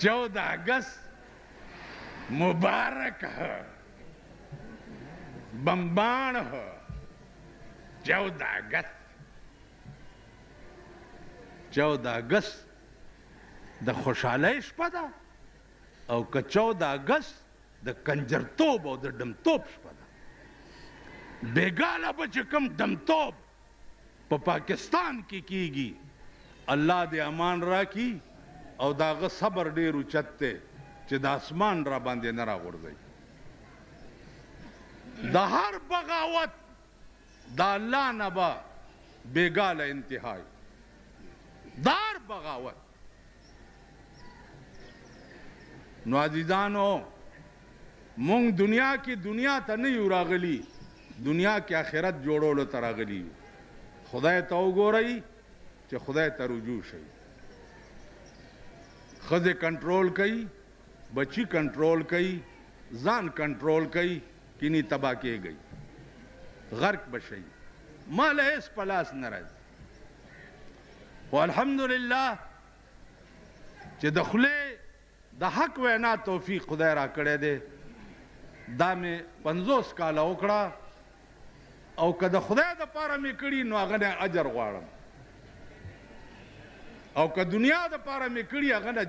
14 अगस्त मुबारक है, बम्बाण है। 14 अगस्त द खुशहाली शपा दा او که 14 अगस्त د کنجرتوب او د ډمتوب شپه ده. بیګاله به چې کوم ډمتوب په پاکستان کې کیږي، الله دې امان راکړي او د هغه صبر ډېر اوچت دی چې د اسمان را باندې نه راغورځوي. د هر بغاوت د الله نه به بیګاله انتهای، د هر بغاوت. نو عزیزانو، مونږ دنیا کې دنیا ته نه یو راغلي، دنیا کې آخرت جوړولو ته راغلي یو. خدای ته وګورئ چې خدای ته رجوع شئ. ښځې کنټرول کوي، بچی کنټرول کوي، ځان کنټرول کوي، کینی تباه کېږئ، غرق بشئ، ماله هېڅ په لاس نه راځي. خو الحمدلله چې د خولې د حق وینا توفیق خدای را کړی دی. دا مې 50 کاله وکړه او که د خدای دپاره مې کړي نو هغه نه اجر غواړم، او که دنیا دپاره مې کړي هغه نه